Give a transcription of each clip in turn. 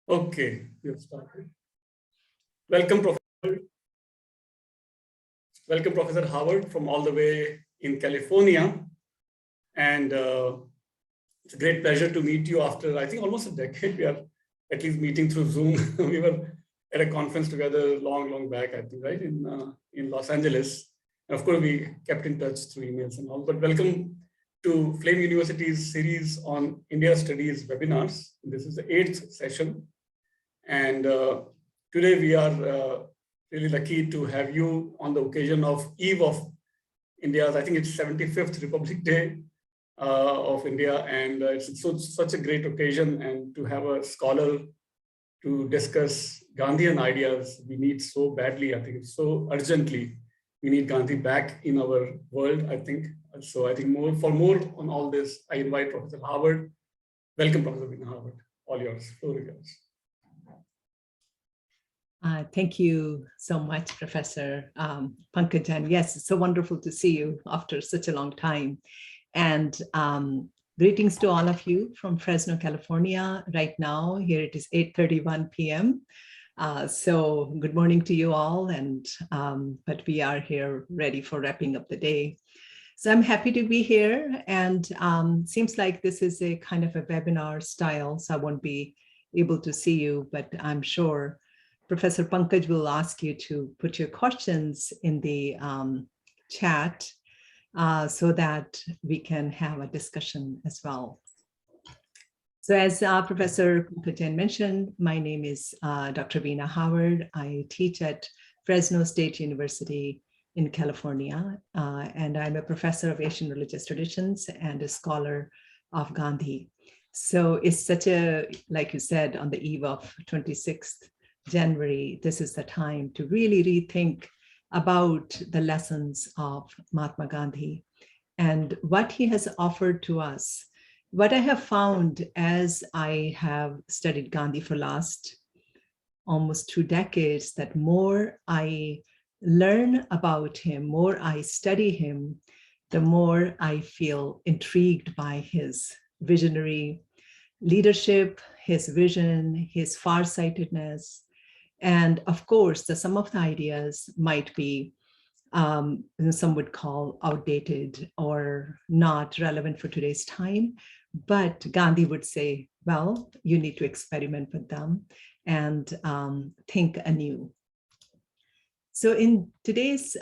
Okay, we have started. Welcome, Professor. Welcome, Professor Howard, from all the way in California. And it's a great pleasure to meet you after, I think, almost a decade. We are at least meeting through Zoom. We were at a conference together long back, I think, right, in Los Angeles. And of course, we kept in touch through emails and all. But welcome to Flame University's series on India Studies webinars. This is the 8th session. And today we are really lucky to have you on the occasion of eve of India's, I think it's 75th Republic Day of India. And it's such a great occasion, and to have a scholar to discuss Gandhian ideas we need so badly. I think so urgently we need Gandhi back in our world, I think. So I think more on all this, I invite Professor Howard. Welcome, Professor Veena Howard. All yours, floor is yours. Thank you so much, Professor Pankajan. Yes, it's so wonderful to see you after such a long time. And greetings to all of you from Fresno, California. Right now, here it is 8:31 p.m. So good morning to you all. And but we are here ready for wrapping up the day. So I'm happy to be here. And seems like this is a kind of a webinar style, so I won't be able to see you, but I'm sure Professor Pankaj will ask you to put your questions in the chat so that we can have a discussion as well. So as Professor Pankaj mentioned, my name is Dr. Veena Howard. I teach at Fresno State University in California, and I'm a professor of Asian religious traditions and a scholar of Gandhi. So it's such a, like you said, on the eve of 26th January, this is the time to really rethink about the lessons of Mahatma Gandhi and what he has offered to us. What I have found as I have studied Gandhi for last almost 2 decades, that more I learn about him, more I study him, the more I feel intrigued by his visionary leadership, his vision, his farsightedness. And of course, some of the ideas might be, some would call outdated or not relevant for today's time. But Gandhi would say, well, you need to experiment with them and think anew. So in today's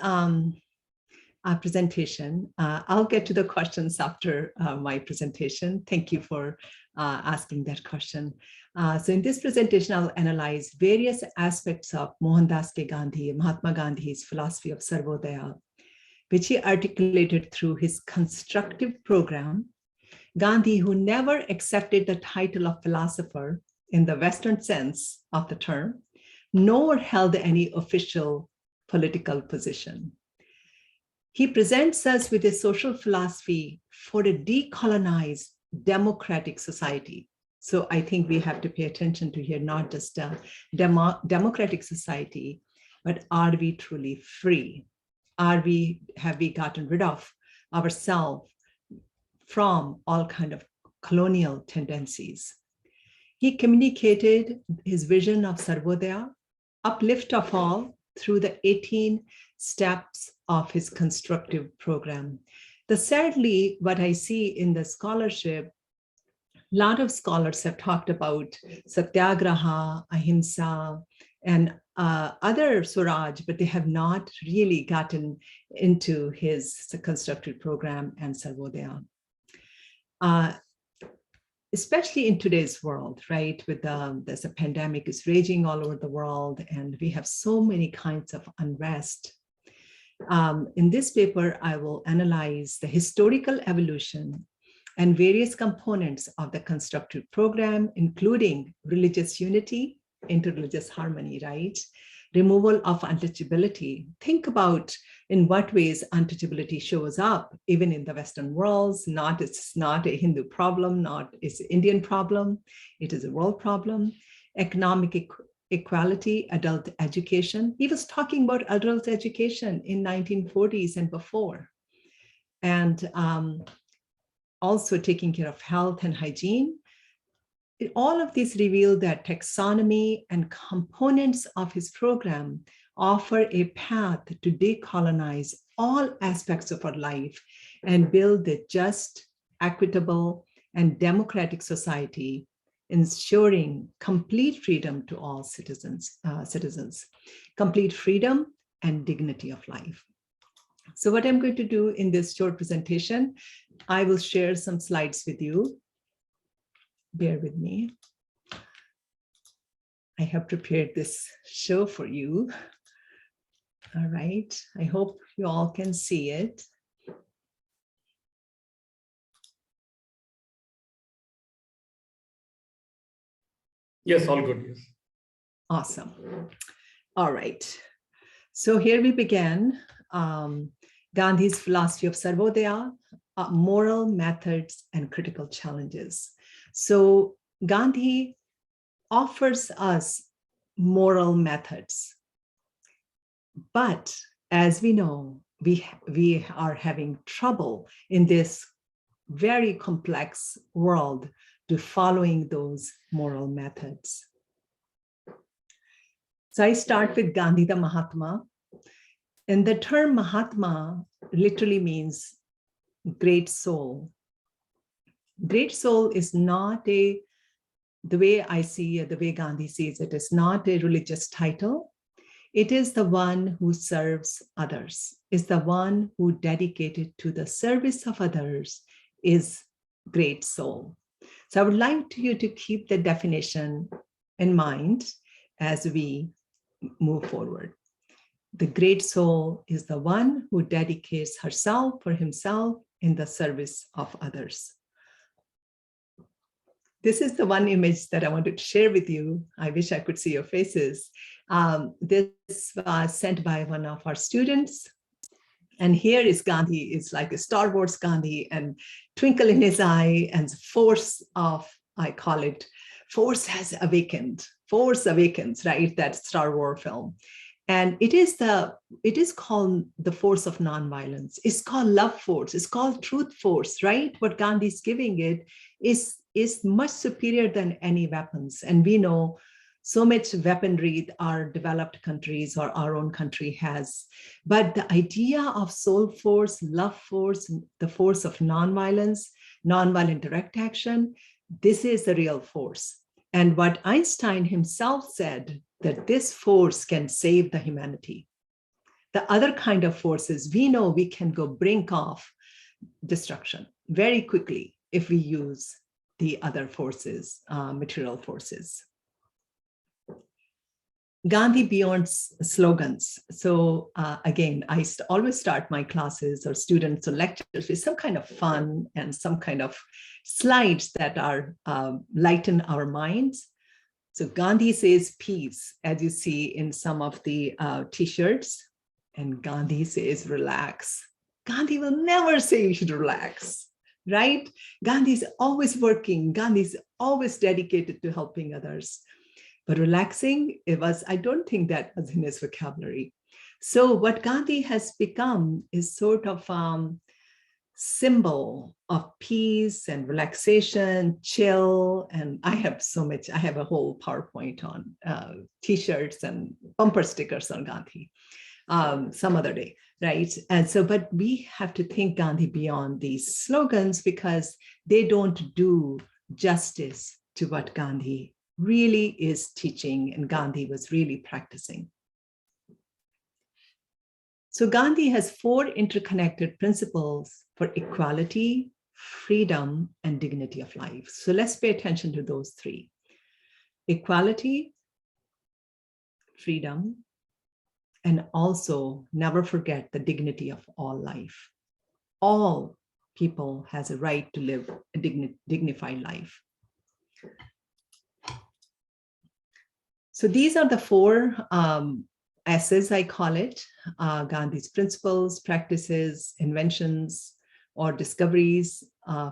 presentation, I'll get to the questions after my presentation. Thank you for asking that question. So in this presentation, I'll analyze various aspects of Mohandas K. Gandhi, Mahatma Gandhi's philosophy of Sarvodaya, which he articulated through his constructive program. Gandhi, who never accepted the title of philosopher in the Western sense of the term, nor held any official political position. He presents us with a social philosophy for a decolonized democratic society. So I think we have to pay attention to here, not just a democratic society, but are we truly free? Have we gotten rid of ourselves from all kind of colonial tendencies? He communicated his vision of Sarvodaya, uplift of all, through the 18 steps of his constructive program. Sadly, what I see in the scholarship, a lot of scholars have talked about satyagraha, ahimsa, and other Swaraj, but they have not really gotten into his constructive program and Sarvodaya. Especially in today's world, right? With there's a pandemic is raging all over the world, and we have so many kinds of unrest. In this paper, I will analyze the historical evolution and various components of the constructive program, including religious unity, interreligious harmony, right? Removal of untouchability. Think about in what ways untouchability shows up, even in the Western world. It's not a Hindu problem, it's an Indian problem, it is a world problem. Economic equality, adult education. He was talking about adult education in 1940s and before. And also taking care of health and hygiene, all of these reveal that taxonomy and components of his program offer a path to decolonize all aspects of our life and build a just, equitable, and democratic society, ensuring complete freedom to all citizens, complete freedom and dignity of life. So what I'm going to do in this short presentation, I will share some slides with you. Bear with me. I have prepared this show for you. All right, I hope you all can see it. Yes, all good, yes. Awesome. All right, so here we began. Gandhi's philosophy of Sarvodaya, moral methods and critical challenges. So Gandhi offers us moral methods, but as we know, we are having trouble in this very complex world to following those moral methods. So I start with Gandhi the Mahatma. And the term Mahatma literally means great soul. Great soul is not the way I see it, the way Gandhi sees it, is not a religious title. It is the one who serves others, is the one who dedicated to the service of others is great soul. So I would like you to keep the definition in mind as we move forward. The great soul is the one who dedicates herself or himself in the service of others. This is the one image that I wanted to share with you. I wish I could see your faces. This was sent by one of our students. And here is Gandhi, it's like a Star Wars Gandhi, and twinkle in his eye and force of, I call it, force has awakened. Force awakens, right? That Star Wars film. And it is called the force of nonviolence. It's called love force. It's called truth force, right? What Gandhi is giving it is much superior than any weapons. And we know so much weaponry our developed countries or our own country has. But the idea of soul force, love force, the force of nonviolence, nonviolent direct action, this is the real force. And what Einstein himself said, that this force can save the humanity. The other kind of forces, we know we can go brink of destruction very quickly if we use the other forces, material forces. Gandhi beyond slogans. So again, I always start my classes or students or lectures with some kind of fun and some kind of slides that are lighten our minds. So Gandhi says peace, as you see in some of the t-shirts, and Gandhi says relax. Gandhi will never say you should relax, right? Gandhi is always working. Gandhi is always dedicated to helping others. But relaxing, I don't think that was in his vocabulary. So what Gandhi has become is sort of symbol of peace and relaxation, chill. And I have a whole PowerPoint on t-shirts and bumper stickers on Gandhi some other day, right? And so, but we have to think Gandhi beyond these slogans because they don't do justice to what Gandhi really is teaching and Gandhi was really practicing. So Gandhi has 4 interconnected principles for equality, freedom, and dignity of life. So let's pay attention to those 3. Equality, freedom, and also never forget the dignity of all life. All people has a right to live a dignified life. So these are the 4 S's, I call it, Gandhi's principles, practices, inventions, or discoveries.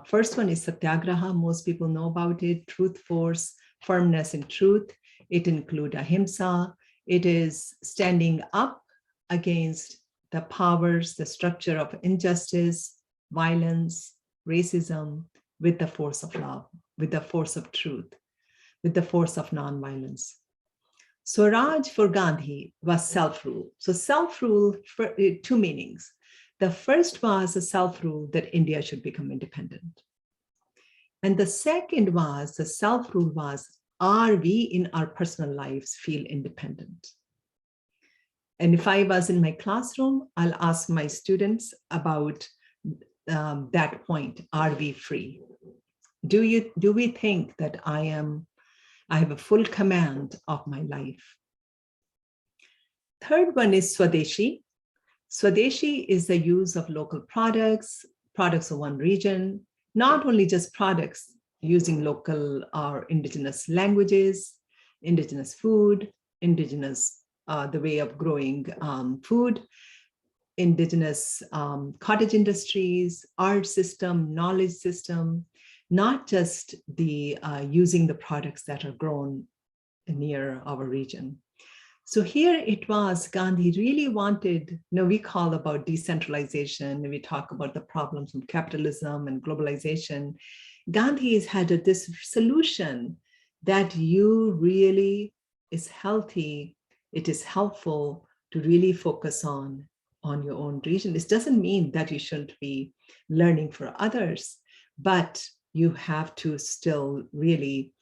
First one is Satyagraha. Most people know about it. Truth force, firmness in truth. It includes ahimsa. It is standing up against the powers, the structure of injustice, violence, racism, with the force of love, with the force of truth. with the force of nonviolence. Swaraj for Gandhi was self-rule. So self-rule for two meanings. The first was a self-rule that India should become independent. And the second was, the self-rule was, are we in our personal lives feel independent? And if I was in my classroom, I'll ask my students about that point. Are we free? Do we think that I have a full command of my life? Third one is Swadeshi. Swadeshi is the use of local products of one region, not only just products, using local or indigenous languages, indigenous food, indigenous the way of growing food, indigenous cottage industries, art system, knowledge system, not just the using the products that are grown near our region. So here it was, Gandhi really wanted, we call about decentralization, we talk about the problems of capitalism and globalization. Gandhi has had this solution that you really is healthy, it is helpful to really focus on your own region. This doesn't mean that you shouldn't be learning for others, but you have to still really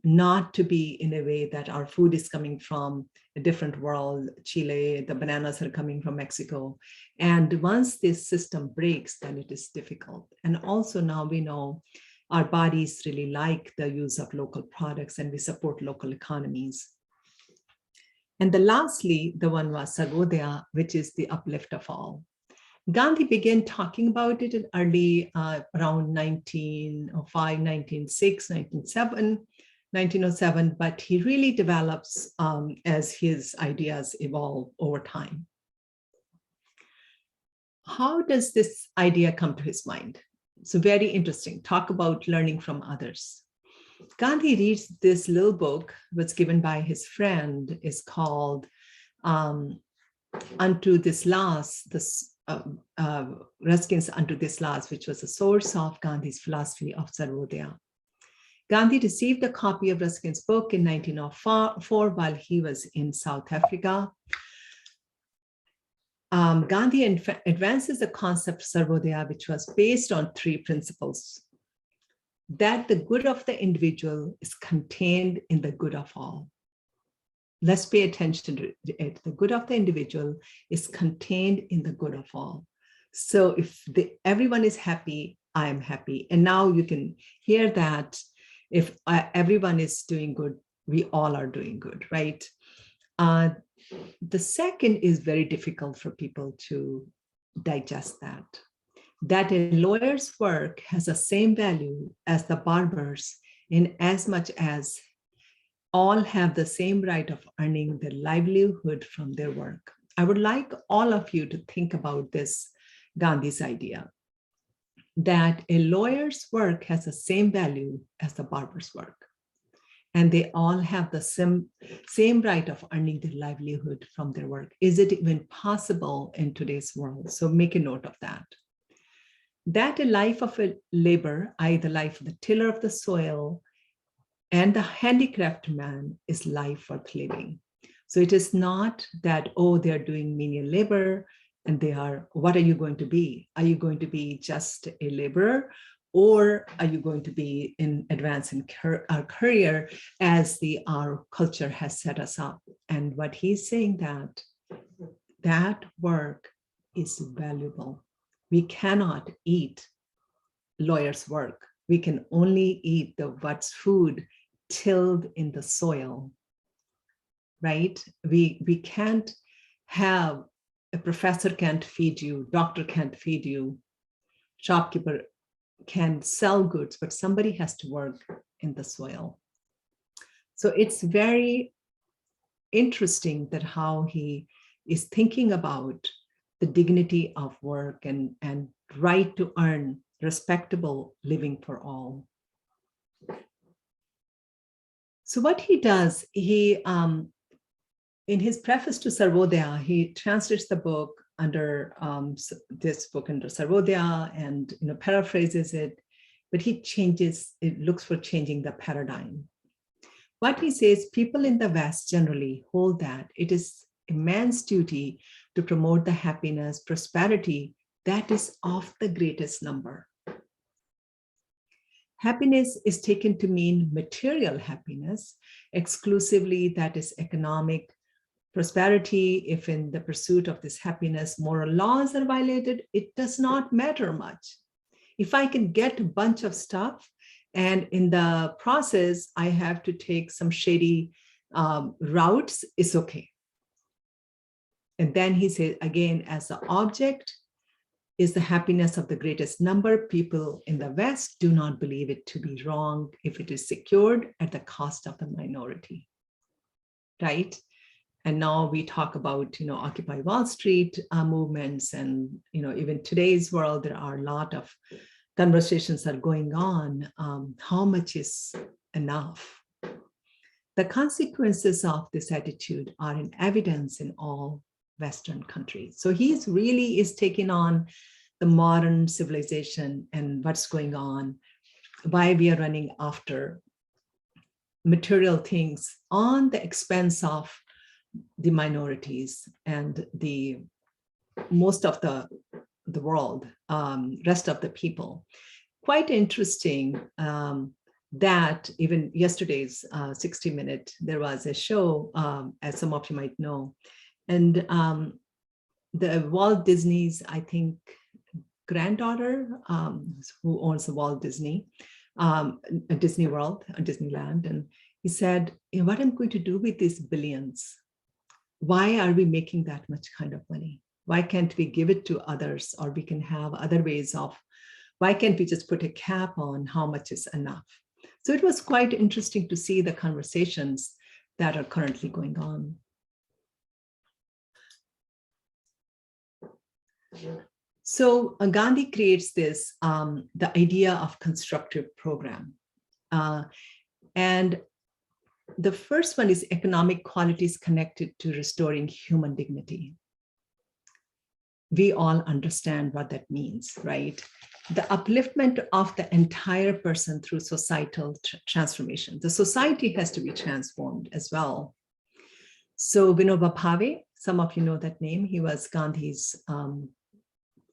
not to be in a way that our food is coming from a different world, Chile, the bananas are coming from Mexico. And once this system breaks, then it is difficult. And also now we know our bodies really like the use of local products and we support local economies. And lastly, the one was Sarvodaya, which is the uplift of all. Gandhi began talking about it in early, around 1905, 1906, 1907, but he really develops as his ideas evolve over time. How does this idea come to his mind? So very interesting, talk about learning from others. Gandhi reads this little book, was given by his friend, is called Unto This Last, Ruskin's Unto This Last, which was a source of Gandhi's philosophy of Sarvodaya. Gandhi received a copy of Ruskin's book in 1904 while he was in South Africa. Gandhi advances the concept of Sarvodaya, which was based on three principles: that the good of the individual is contained in the good of all. Let's pay attention to it. The good of the individual is contained in the good of all. So if everyone is happy, I am happy. And now you can hear that if everyone is doing good, we all are doing good, right? The second is very difficult for people to digest that a lawyer's work has the same value as the barber's in as much as all have the same right of earning their livelihood from their work. I would like all of you to think about this, Gandhi's idea, that a lawyer's work has the same value as the barber's work. And they all have the same right of earning their livelihood from their work. Is it even possible in today's world? So make a note of that. That a life of a labor, i.e. the life of the tiller of the soil and the handicraft man, is life worth living. So it is not that, oh, they're doing menial labor and they are, what are you going to be? Are you going to be just a laborer? Or are you going to be in advancing our career as our culture has set us up? And what he's saying that work is valuable. We cannot eat lawyer's work. We can only eat what's food tilled in the soil, right? We can't have, a professor can't feed you, doctor can't feed you, shopkeeper can sell goods, but somebody has to work in the soil. So it's very interesting that how he is thinking about the dignity of work and right to earn respectable living for all. So what he does, he in his preface to Sarvodaya, he translates the book under this book under Sarvodaya and paraphrases it, but he changes, it looks for changing the paradigm. What he says, people in the West generally hold that it is a man's duty to promote the happiness, prosperity that is of the greatest number. Happiness is taken to mean material happiness, exclusively that is economic prosperity. If in the pursuit of this happiness, moral laws are violated, it does not matter much. If I can get a bunch of stuff, and in the process, I have to take some shady routes, it's okay. And then he says, again, as the object is the happiness of the greatest number, people in the West do not believe it to be wrong if it is secured at the cost of the minority, right? And now we talk about, Occupy Wall Street movements, and, even today's world, there are a lot of conversations are going on. How much is enough? The consequences of this attitude are in evidence in all Western countries. So he's really is taking on the modern civilization and what's going on, why we are running after material things on the expense of the minorities and the most of the world, rest of the people. Quite interesting that even yesterday's 60 Minute, there was a show, as some of you might know, and the Walt Disney's, I think, granddaughter, who owns the Walt Disney, Disney World, Disneyland, and he said, what I'm going to do with these billions? Why are we making that much kind of money? Why can't we give it to others, or we can have other ways of, why can't we just put a cap on how much is enough? So it was quite interesting to see the conversations that are currently going on. So Gandhi creates this, the idea of constructive program. And the first one is economic qualities connected to restoring human dignity. We all understand what that means, right? The upliftment of the entire person through societal transformation. The society has to be transformed as well. So Vinoba Bhave, some of you know that name. He was Gandhi's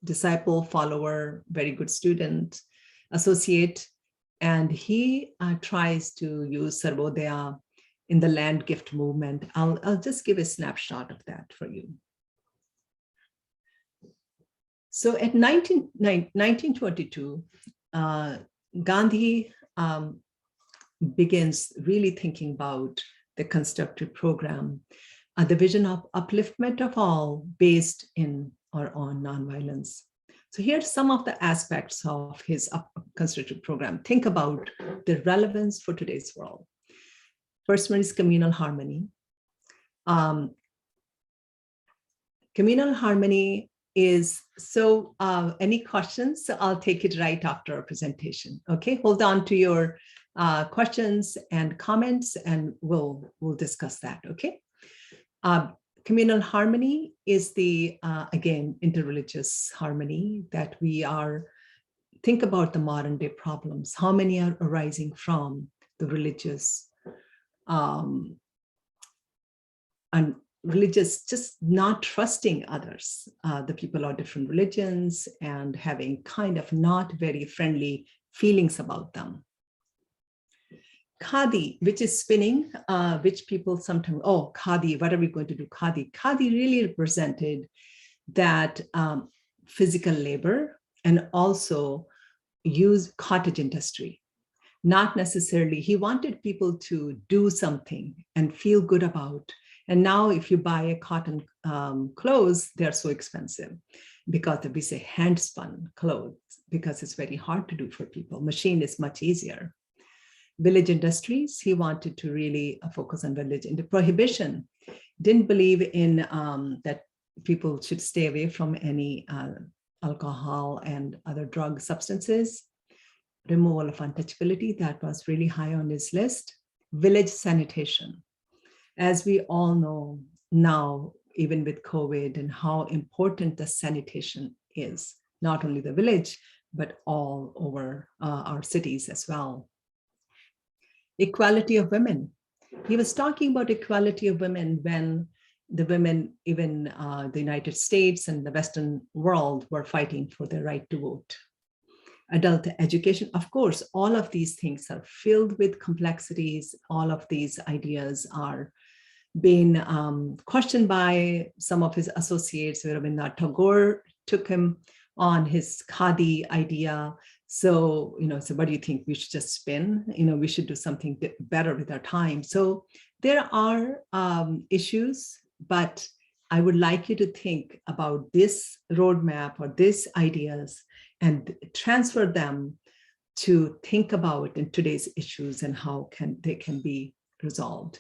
disciple, follower, very good student, associate. And he tries to use Sarvodaya in the land gift movement. I'll just give a snapshot of that for you. So at 1922, Gandhi begins really thinking about the constructive program, the vision of upliftment of all based in or on nonviolence. So here's some of the aspects of his constructive program. Think about the relevance for today's world. First one is communal harmony. Communal harmony is, so any questions? So I'll take it right after our presentation. Okay, hold on to your questions and comments, and we'll discuss that, okay? Communal harmony is the, again, interreligious harmony that we are, think about the modern day problems. How many are arising from the religious, and religious, just not trusting others, the people of different religions, and having kind of not very friendly feelings about them. Khadi, which is spinning, which people sometimes, oh, Khadi, what are we going to do? Khadi. Khadi really represented that physical labor and also use cottage industry. Not necessarily, he wanted people to do something and feel good about. And now if you buy a cotton clothes, they're so expensive because we say hand spun clothes, because it's very hard to do for people. Machine is much easier. Village industries, he wanted to really focus on village. And the Prohibition, didn't believe in that people should stay away from any alcohol and other drug substances. Removal of untouchability, that was really high on his list. Village sanitation. As we all know now, even with COVID, and how important the sanitation is, not only the village, but all over our cities as well. Equality of women. He was talking about equality of women when the women, even the United States and the Western world, were fighting for the right to vote. Adult education, of course, all of these things are filled with complexities. All of these ideas are being questioned by some of his associates. Rabindranath Tagore took him on his Khadi idea. So, so what do you think? We should just spin? We should do something better with our time. So there are issues, but I would like you to think about this roadmap or these ideas and transfer them to think about in today's issues and how they can be resolved.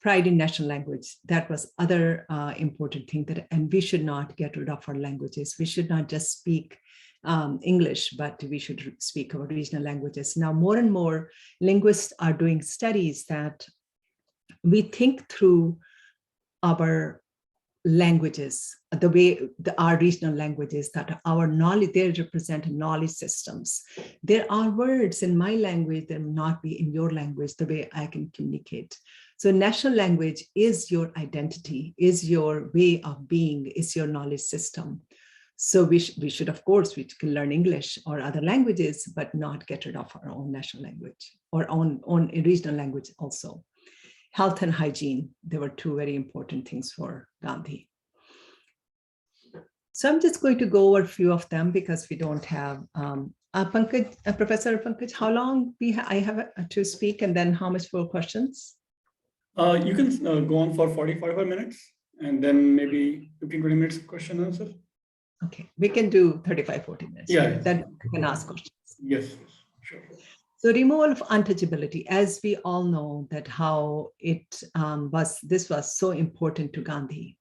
Pride in national language, that was other important thing and we should not get rid of our languages. We should not just speak English, but we should speak our regional languages. Now, more and more linguists are doing studies that we think through our languages, the way our regional languages, that our knowledge, they represent knowledge systems. There are words in my language that will not be in your language, the way I can communicate. So national language is your identity, is your way of being, is your knowledge system. So we should, of course, we can learn English or other languages, but not get rid of our own national language or own regional language also. Health and hygiene, they were two very important things for Gandhi. So I'm just going to go over a few of them because we don't have, Professor Pankaj, how long I have to speak and then how much for questions? You can go on for 45 minutes and then maybe 15-20 minutes question answer. Okay, we can do 35-40 minutes. Yeah. Right? Then we can ask questions. Yes, sure. So removal of untouchability, as we all know that how this was so important to Gandhi.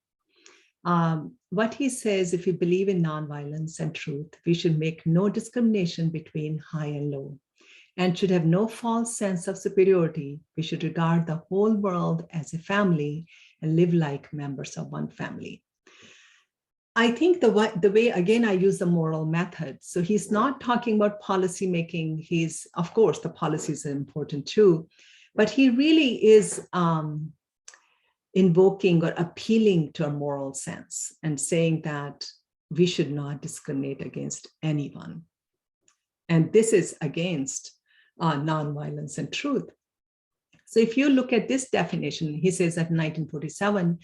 What he says, if we believe in nonviolence and truth, we should make no discrimination between high and low and should have no false sense of superiority. We should regard the whole world as a family and live like members of one family. I think the way, again, I use the moral method. So he's not talking about policy making. Of course, the policies are important too, but he really is invoking or appealing to a moral sense and saying that we should not discriminate against anyone. And this is against nonviolence and truth. So if you look at this definition, he says that in 1947,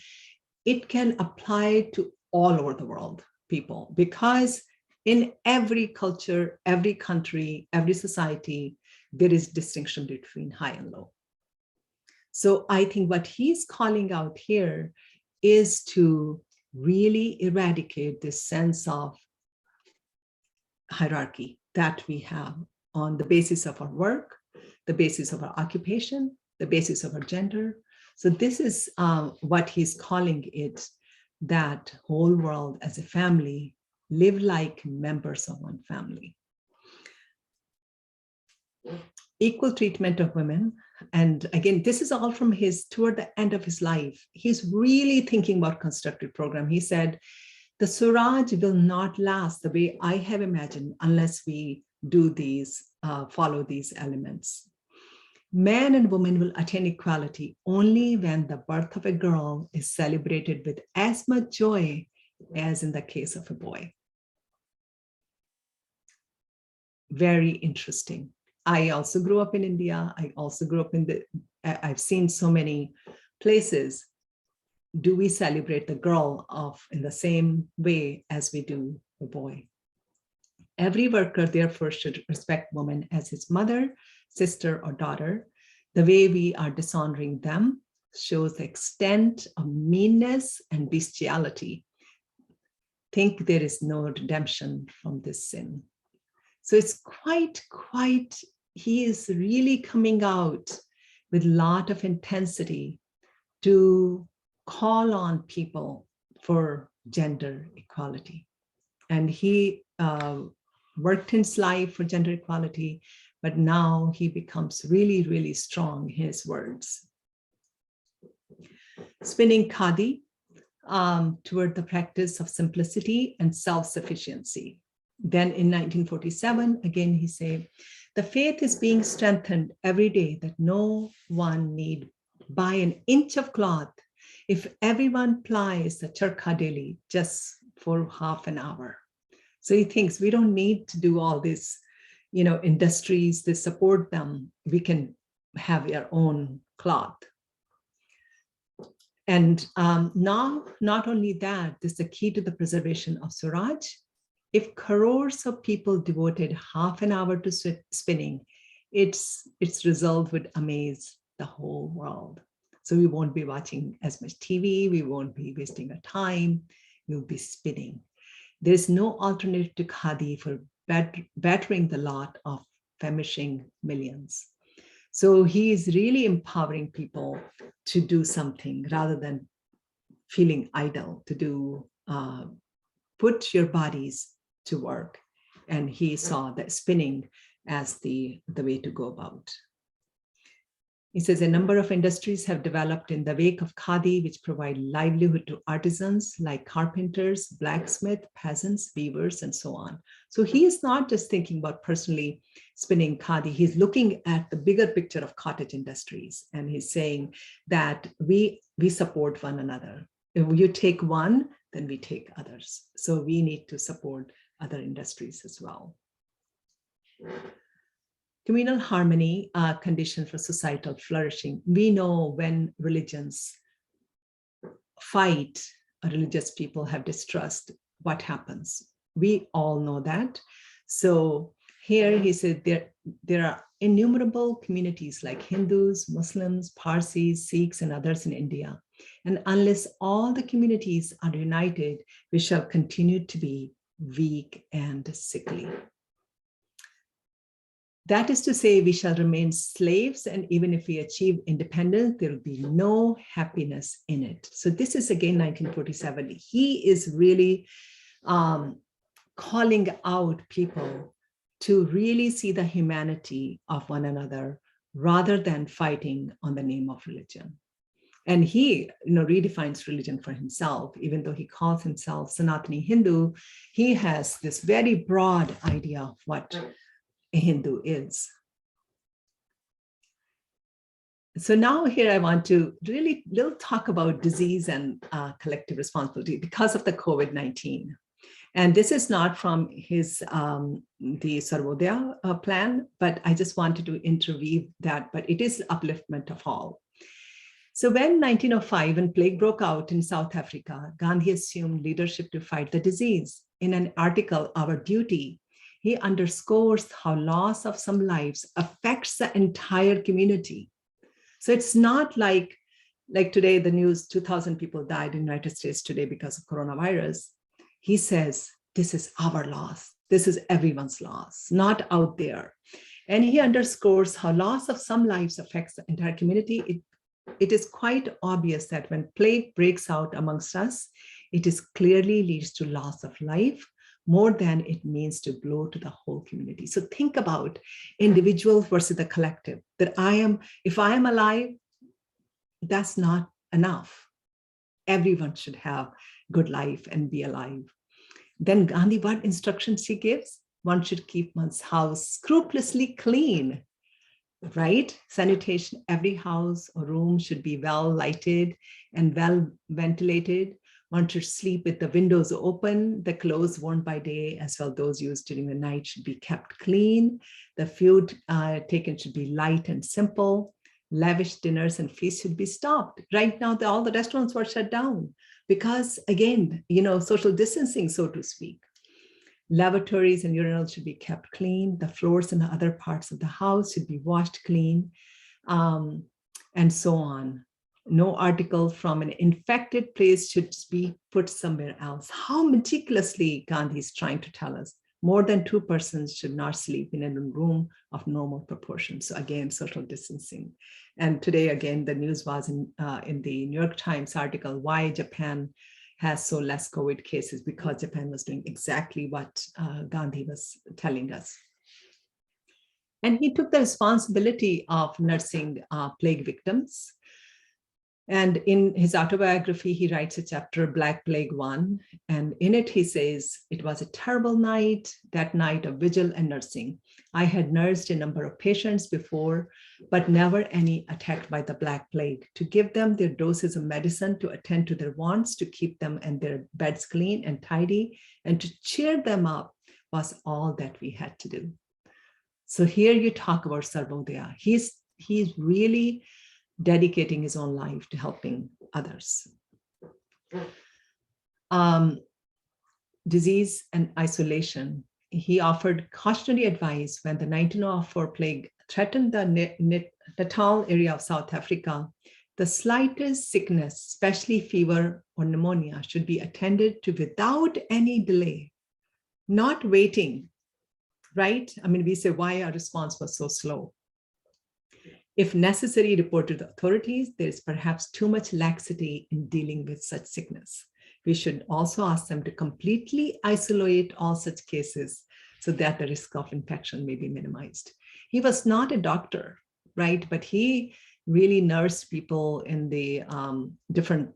it can apply to all over the world, people, because in every culture, every country, every society, there is distinction between high and low. So I think what he's calling out here is to really eradicate this sense of hierarchy that we have on the basis of our work, the basis of our occupation, the basis of our gender. So this is what he's calling it, that whole world as a family, live like members of one family. Equal treatment of women. And again, this is all from toward the end of his life. He's really thinking about constructive program. He said, the Swaraj will not last the way I have imagined unless we do these, follow these elements. Man and woman will attain equality only when the birth of a girl is celebrated with as much joy as in the case of a boy. Very interesting. I also grew up in India. I also grew up I've seen so many places. Do we celebrate the girl in the same way as we do the boy? Every worker, therefore, should respect woman as his mother, sister, or daughter. The way we are dishonoring them shows the extent of meanness and bestiality. Think there is no redemption from this sin. So it's quite, he is really coming out with a lot of intensity to call on people for gender equality. And he worked his life for gender equality, but now he becomes really, really strong in his words. Spinning Khadi toward the practice of simplicity and self-sufficiency. Then in 1947, again, he said, The faith is being strengthened every day that no one need buy an inch of cloth if everyone plies the charkha daily just for half an hour. So he thinks we don't need to do all this, industries that support them. We can have our own cloth. And now, not only that, this is the key to the preservation of Swaraj. If crores of people devoted half an hour to spinning, its result would amaze the whole world. So we won't be watching as much TV, we won't be wasting our time, we'll be spinning. There's no alternative to Khadi for bettering the lot of famishing millions. So he is really empowering people to do something rather than feeling idle, to do, put your bodies to work. And he saw that spinning as the way to go about. He says a number of industries have developed in the wake of Khadi, which provide livelihood to artisans like carpenters, blacksmiths, peasants, weavers, and so on. So he is not just thinking about personally spinning Khadi, he's looking at the bigger picture of cottage industries. And he's saying that we support one another. If you take one, then we take others. So we need to support other industries as well. Communal harmony, condition for societal flourishing. We know when religions fight, religious people have distrust, what happens? We all know that. So here he said there are innumerable communities like Hindus, Muslims, Parsis, Sikhs, and others in India. And unless all the communities are united, we shall continue to be weak and sickly. That is to say, we shall remain slaves, and even if we achieve independence, there will be no happiness in it. So this is again 1947. He is really calling out people to really see the humanity of one another rather than fighting on the name of religion. And he redefines religion for himself. Even though he calls himself Sanatani Hindu, he has this very broad idea of what a Hindu is. So now here I want to really talk about disease and collective responsibility because of the COVID-19. And this is not from his the Sarvodaya plan, but I just wanted to interweave that, but it is upliftment of all. So when 1905, when plague broke out in South Africa, Gandhi assumed leadership to fight the disease. In an article, Our Duty, he underscores how loss of some lives affects the entire community. So it's not like today, the news, 2,000 people died in the United States today because of coronavirus. He says, this is our loss. This is everyone's loss, not out there. And he underscores how loss of some lives affects the entire community. It is quite obvious that when plague breaks out amongst us, it is clearly leads to loss of life, more than it means to blow to the whole community. So think about individual versus the collective, that if I am alive, that's not enough. Everyone should have good life and be alive. Then Gandhi, what instructions he gives? One should keep one's house scrupulously clean, right? Sanitation, every house or room should be well lighted and well ventilated. One should sleep with the windows open, the clothes worn by day as well those used during the night should be kept clean. The food taken should be light and simple. Lavish dinners and feasts should be stopped. Right now, all the restaurants were shut down because, again, social distancing, so to speak. Lavatories and urinals should be kept clean. The floors and other parts of the house should be washed clean, and so on. No article from an infected place should be put somewhere else. How meticulously Gandhi is trying to tell us. More than 2 persons should not sleep in a room of normal proportions. So again, social distancing. And today, again, the news was in the New York Times article, why Japan has so less COVID cases, because Japan was doing exactly what Gandhi was telling us. And he took the responsibility of nursing plague victims. And in his autobiography, he writes a chapter, Black Plague I, and in it he says, it was a terrible night, that night of vigil and nursing. I had nursed a number of patients before, but never any attacked by the Black Plague. To give them their doses of medicine, to attend to their wants, to keep them and their beds clean and tidy, and to cheer them up was all that we had to do. So here you talk about Sarvodaya. He's really dedicating his own life to helping others. Disease and isolation. He offered cautionary advice when the 1904 plague threatened the Natal area of South Africa. The slightest sickness, especially fever or pneumonia, should be attended to without any delay, not waiting, right? I mean, we say why our response was so slow. If necessary, report to the authorities. There is perhaps too much laxity in dealing with such sickness. We should also ask them to completely isolate all such cases so that the risk of infection may be minimized. He was not a doctor, right? But he really nursed people in the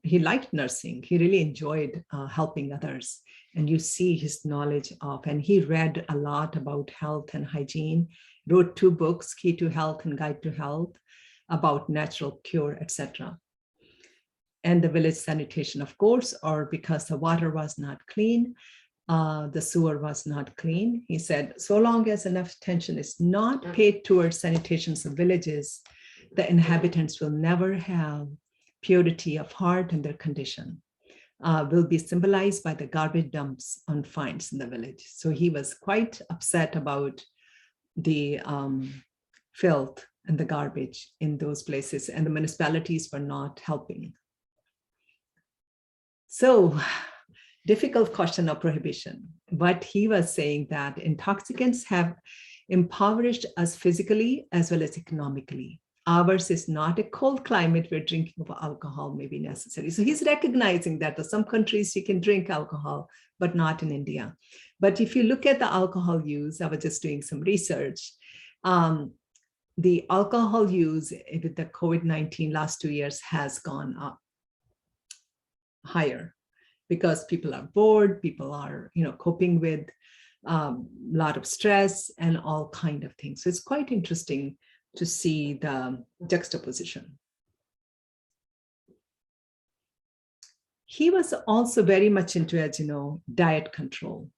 he liked nursing. He really enjoyed helping others. And you see his knowledge of, and he read a lot about health and hygiene, wrote 2 books, Key to Health and Guide to Health, about natural cure, etc. And the village sanitation, of course, or because the water was not clean, the sewer was not clean. He said, so long as enough attention is not paid towards sanitations of villages, the inhabitants will never have purity of heart, and their condition will be symbolized by the garbage dumps on finds in the village. So he was quite upset about the filth and the garbage in those places, and the municipalities were not helping. So, difficult question of prohibition. But he was saying that intoxicants have impoverished us physically as well as economically. Ours is not a cold climate where drinking of alcohol may be necessary. So he's recognizing that in some countries you can drink alcohol, but not in India. But if you look at the alcohol use, I was just doing some research, the alcohol use with the COVID-19 last 2 years has gone up higher because people are bored, people are coping with a lot of stress and all kind of things. So it's quite interesting to see the juxtaposition. He was also very much into, as you know, diet control.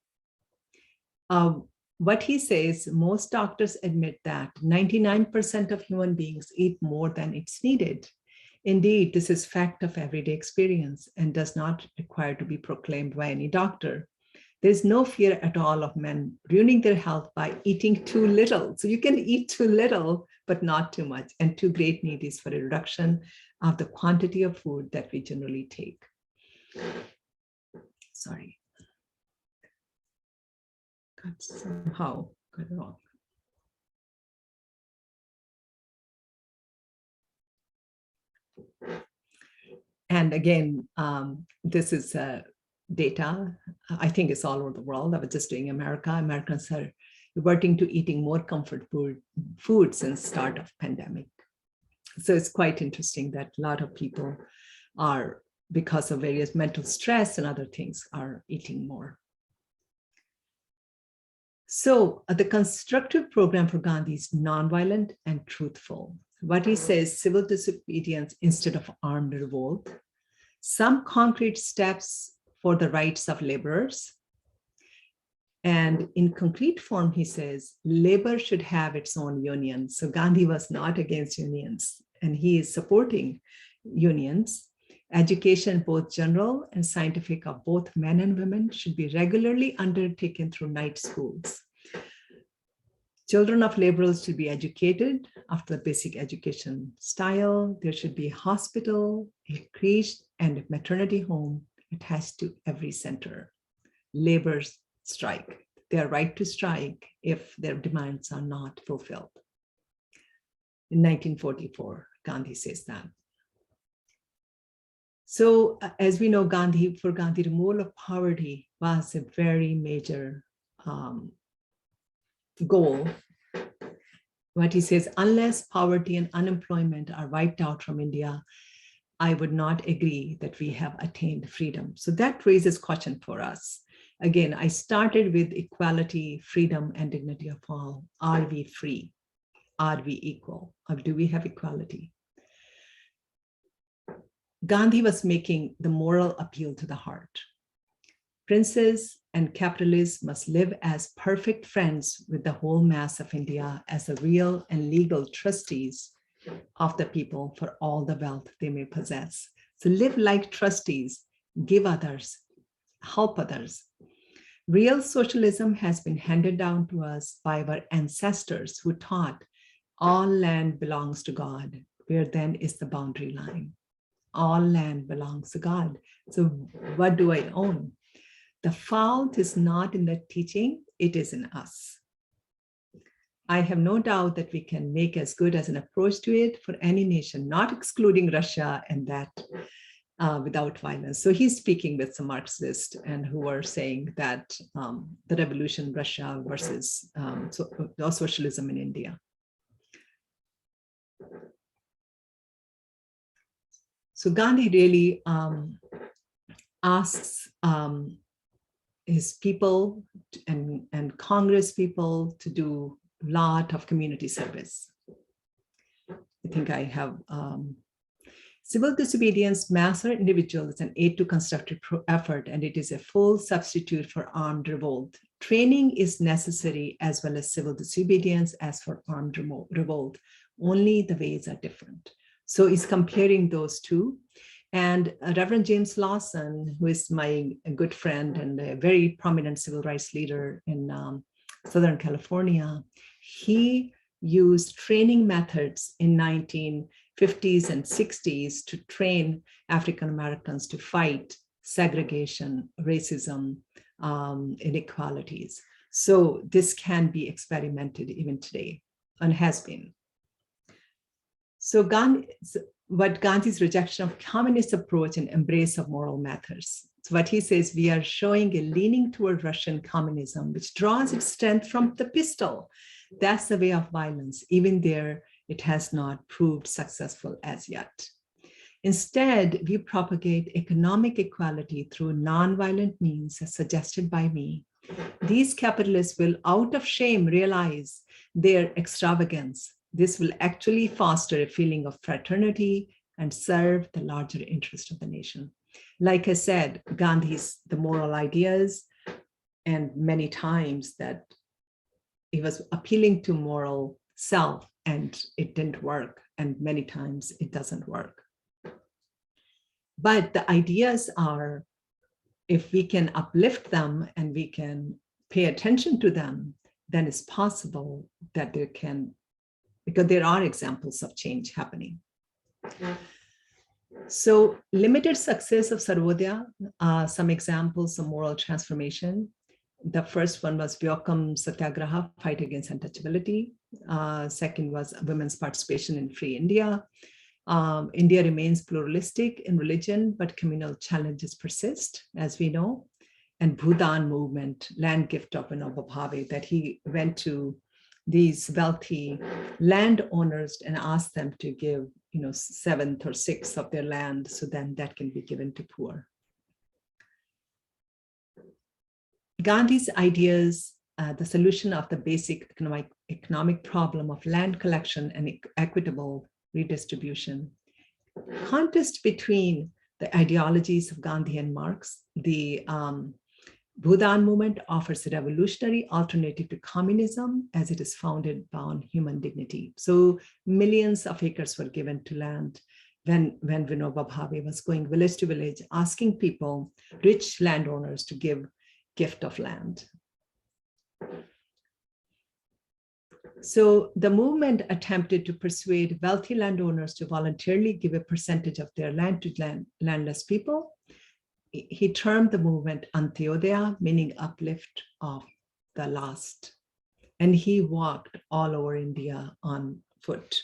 What he says, most doctors admit that 99% of human beings eat more than it's needed. Indeed, this is fact of everyday experience and does not require to be proclaimed by any doctor. There's no fear at all of men ruining their health by eating too little. So you can eat too little, but not too much. And too great need is for a reduction of the quantity of food that we generally take. Sorry. Somehow got it wrong. And again, this is data. I think it's all over the world. I was just doing America. Americans are reverting to eating more comfort food since start of pandemic. So it's quite interesting that a lot of people are, because of various mental stress and other things, are eating more. So the constructive program for Gandhi is nonviolent and truthful. What he says, civil disobedience instead of armed revolt, some concrete steps for the rights of laborers. And in concrete form, he says, labor should have its own union. So Gandhi was not against unions, and he is supporting unions. Education, both general and scientific, of both men and women should be regularly undertaken through night schools. Children of laborers should be educated after the basic education style. There should be a hospital, a creche, and a maternity home attached to every center. Laborers strike. Their right to strike if their demands are not fulfilled. In 1944, Gandhi says that. So as we know, for Gandhi, removal of poverty was a very major goal. What he says, unless poverty and unemployment are wiped out from India, I would not agree that we have attained freedom. So that raises question for us. Again, I started with equality, freedom, and dignity of all. Are we free? Are we equal? Or do we have equality? Gandhi was making the moral appeal to the heart. Princes and capitalists must live as perfect friends with the whole mass of India as the real and legal trustees of the people for all the wealth they may possess. So live like trustees, give others, help others. Real socialism has been handed down to us by our ancestors who taught all land belongs to God. Where then is the boundary line? All land belongs to God. So what do I own? The fault is not in the teaching, it is in us. I have no doubt that we can make as good as an approach to it for any nation, not excluding Russia and that without violence. So he's speaking with some Marxists and who are saying that the revolution, Russia versus socialism in India. So Gandhi really asks his people and Congress people to do a lot of community service. I think I have civil disobedience, mass or individual, is an aid to constructive effort, and it is a full substitute for armed revolt. Training is necessary as well as civil disobedience as for armed revolt. Only the ways are different. So he's comparing those two. And Reverend James Lawson, who is my good friend and a very prominent civil rights leader in Southern California, he used training methods in 1950s and 60s to train African Americans to fight segregation, racism, inequalities. So this can be experimented even today and has been. So Gandhi's rejection of communist approach and embrace of moral matters. So what he says, we are showing a leaning toward Russian communism, which draws its strength from the pistol. That's the way of violence. Even there, it has not proved successful as yet. Instead, we propagate economic equality through nonviolent means as suggested by me. These capitalists will, out of shame, realize their extravagance. This will actually foster a feeling of fraternity and serve the larger interest of the nation. Like I said, Gandhi's the moral ideas, and many times that he was appealing to moral self and it didn't work, and many times it doesn't work. But the ideas are, if we can uplift them and we can pay attention to them, then it's possible that there can, because there are examples of change happening. So limited success of Sarvodaya, some examples of moral transformation. The first one was Vyokam Satyagraha, fight against untouchability. Second was women's participation in free India. India remains pluralistic in religion, but communal challenges persist, as we know. And Bhutan movement, land gift of Vinoba Bhave, that he went to these wealthy landowners and asked them to give, 1/7 or 1/6 of their land, so then that can be given to poor. Gandhi's ideas, the solution of the basic economic problem of land collection and equitable redistribution. Contest between the ideologies of Gandhi and Marx, the Bhutan movement offers a revolutionary alternative to communism as it is founded on human dignity. So millions of acres were given to land when Vinoba Bhave was going village to village, asking people, rich landowners, to give gift of land. So the movement attempted to persuade wealthy landowners to voluntarily give a percentage of their land to landless people. He termed the movement Antioder, meaning uplift of the last. And he walked all over India on foot.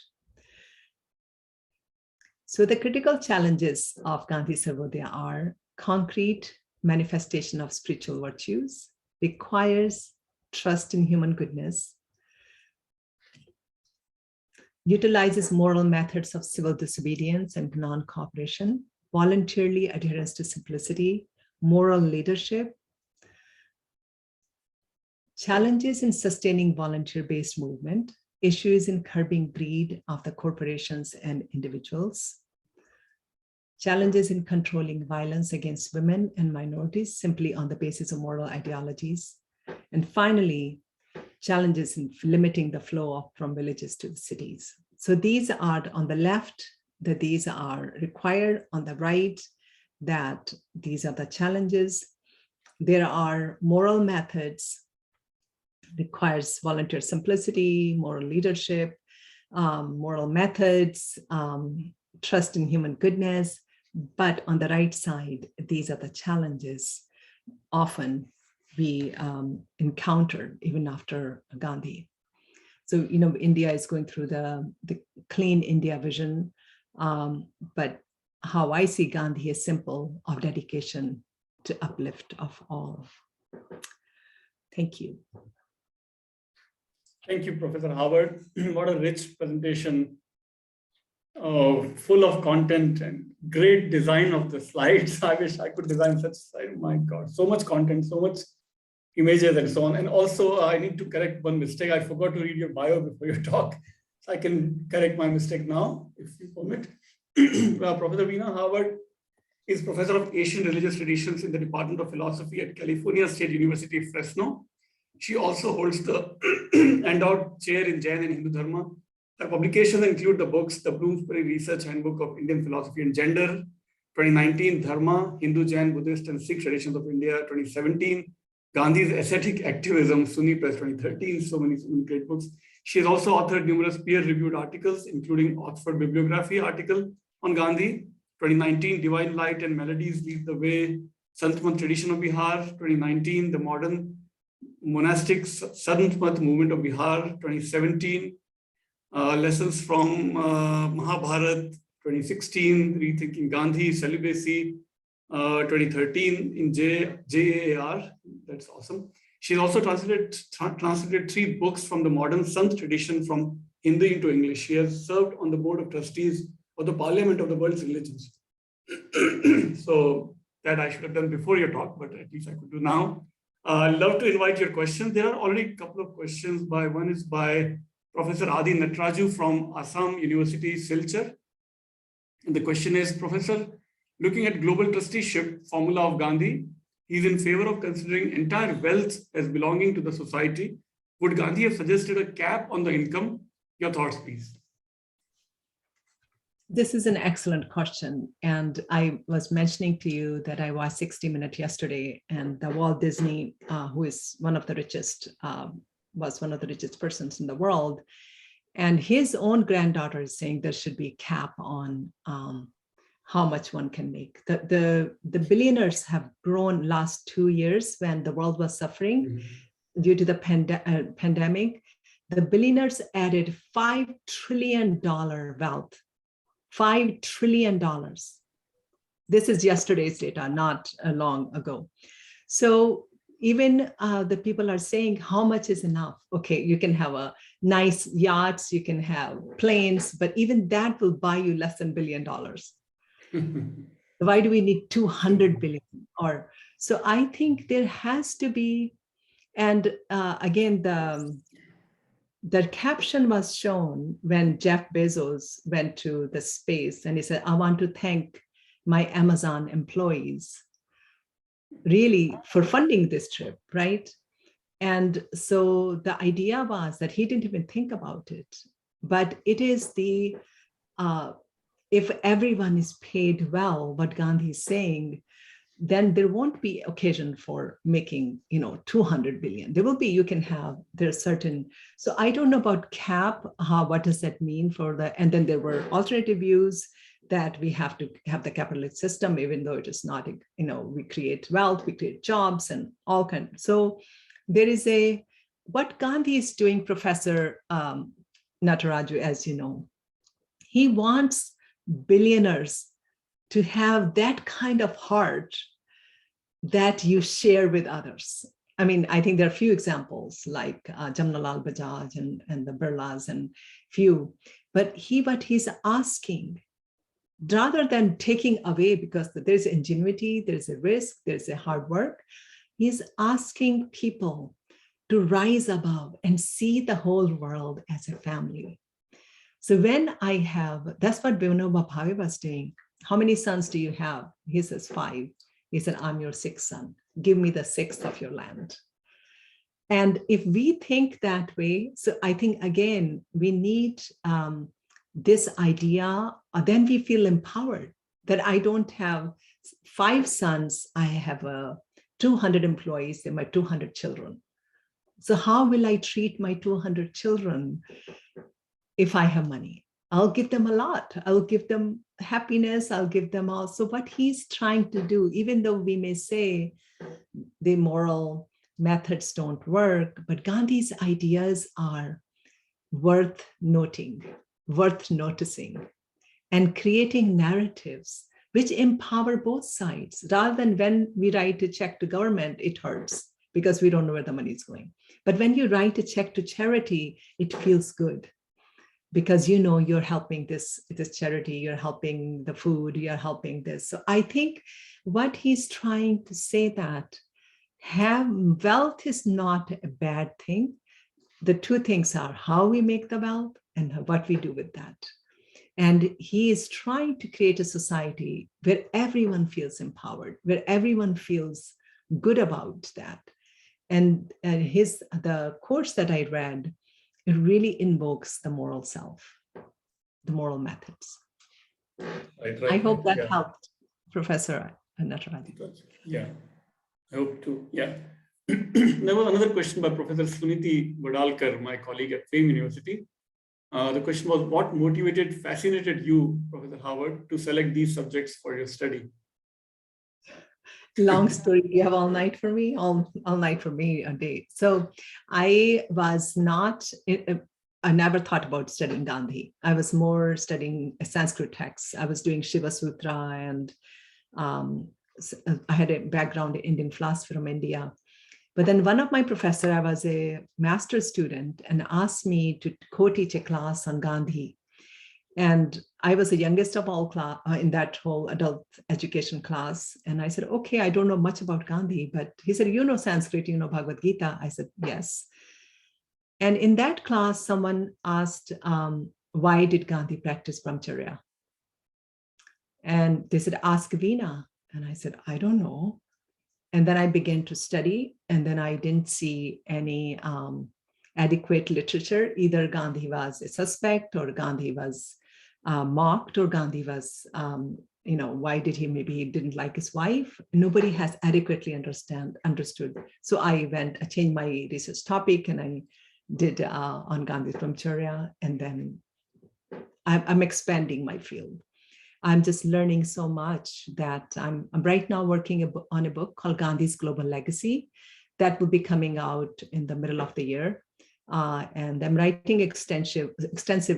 So the critical challenges of Gandhi Sarvodaya are concrete manifestation of spiritual virtues, requires trust in human goodness, utilizes moral methods of civil disobedience and non-cooperation, voluntarily adherence to simplicity, moral leadership, challenges in sustaining volunteer-based movement, issues in curbing greed of the corporations and individuals, challenges in controlling violence against women and minorities simply on the basis of moral ideologies, and finally, challenges in limiting the flow from villages to the cities. So these are on the left, that these are required, on the right, that these are the challenges. There are moral methods, requires volunteer simplicity, moral leadership, moral methods, trust in human goodness. But on the right side, these are the challenges often we encountered even after Gandhi. So, India is going through the clean India vision, but how I see Gandhi is simple, of dedication to uplift of all. Thank you. Thank you, Professor Howard. What a rich presentation, full of content and great design of the slides. I wish I could design such slides. Oh my God, so much content, so much images and so on. And also, I need to correct one mistake. I forgot to read your bio before your talk. So I can correct my mistake now, if you permit. Professor Veena Howard is Professor of Asian Religious Traditions in the Department of Philosophy at California State University, Fresno. She also holds the Endowed Chair in Jain and Hindu Dharma. Her publications include the books, the Bloomsbury Research Handbook of Indian Philosophy and Gender, 2019, Dharma, Hindu, Jain, Buddhist, and Sikh Traditions of India, 2017, Gandhi's Ascetic Activism, SUNY Press, 2013, so many great books. She has also authored numerous peer-reviewed articles, including Oxford Bibliography article on Gandhi, 2019, Divine Light and Melodies Lead the Way, Sant Tradition of Bihar, 2019, The Modern Monastic Sant Movement of Bihar, 2017, Lessons from Mahabharat, 2016, Rethinking Gandhi, Celibacy, 2013 in JAAR. That's awesome. She's also translated 3 books from the modern Sant tradition from Hindi into English. She has served on the board of trustees of the Parliament of the World's Religions. So that I should have done before your talk, but at least I could do now. I'd love to invite your questions. There are already a couple of questions. One is by Professor Adi Natraju from Assam University, Silchar. And the question is, Professor, looking at global trusteeship formula of Gandhi, he's in favor of considering entire wealth as belonging to the society. Would Gandhi have suggested a cap on the income? Your thoughts, please. This is an excellent question. And I was mentioning to you that I watched 60 Minutes yesterday, and the Walt Disney, who is one of the richest, was one of the richest persons in the world. And his own granddaughter is saying there should be a cap on how much one can make. The billionaires have grown last 2 years when the world was suffering due to the pandemic. The billionaires added $5 trillion wealth. $5 trillion. This is yesterday's data, not long ago. So even the people are saying how much is enough. Okay, you can have a nice yachts, you can have planes, but even that will buy you less than $1 billion. Why do we need 200 billion? Or so I think there has to be, and again, the caption was shown when Jeff Bezos went to the space and he said, I want to thank my Amazon employees really for funding this trip, right? And so the idea was that he didn't even think about it, but it is the, if everyone is paid well, what Gandhi is saying, then there won't be occasion for making, 200 billion. There will be, you can have, there's certain, so I don't know about cap, what does that mean for the, and then there were alternative views that we have to have the capitalist system, even though it is not, we create wealth, we create jobs and all kinds. So there is what Gandhi is doing, Professor Nataraju, as you know, he wants billionaires to have that kind of heart that you share with others. I mean, I think there are a few examples like Jamnalal Bajaj and the Birlas and a few. But what he's asking, rather than taking away, because there's ingenuity, there's a risk, there's a hard work, he's asking people to rise above and see the whole world as a family. So when that's what Vinoba Bhave was doing. How many sons do you have? He says 5. He said, I'm your 6th son. Give me the 6th of your land. And if we think that way, so I think, again, we need this idea, then we feel empowered that I don't have 5 sons, I have 200 employees and my 200 children. So how will I treat my 200 children if I have money? I'll give them a lot. I'll give them happiness. I'll give them all. So what he's trying to do, even though we may say the moral methods don't work, but Gandhi's ideas are worth noting, worth noticing, and creating narratives which empower both sides, rather than when we write a check to government, it hurts because we don't know where the money is going. But when you write a check to charity, it feels good because you know you're helping this charity, you're helping the food, you're helping this. So I think what he's trying to say that wealth is not a bad thing. The two things are how we make the wealth and what we do with that. And he is trying to create a society where everyone feels empowered, where everyone feels good about that. And the course that I read, it really invokes the moral self, the moral methods. Right, I hope that helped, Professor Nataraj. Yeah, I hope to. Yeah. There was another question by Professor Suniti Vadalkar, my colleague at FAME University. The question was, what fascinated you, Professor Howard, to select these subjects for your study? Long story. You have all night for me, all night for me a day. So I never thought about studying Gandhi. I was more studying Sanskrit texts. I was doing Shiva Sutra, and I had a background in Indian philosophy from India. But then one of my professors, I was a master's student, and asked me to co-teach a class on Gandhi. And I was the youngest of all class in that whole adult education class. And I said, okay, I don't know much about Gandhi, but he said, you know Sanskrit, you know Bhagavad Gita? I said, yes. And in that class, someone asked, why did Gandhi practice brahmacharya? And they said, ask Veena. And I said, I don't know. And then I began to study, and then I didn't see any adequate literature. Either Gandhi was a suspect, or Gandhi was mocked, or Gandhi was, why did he, maybe he didn't like his wife. Nobody has adequately understood. So I changed my research topic, and I did on Gandhi's brahmacharya, and then I'm expanding my field. I'm just learning so much that I'm right now working on a book called Gandhi's Global Legacy that will be coming out in the middle of the year. And I'm writing extensive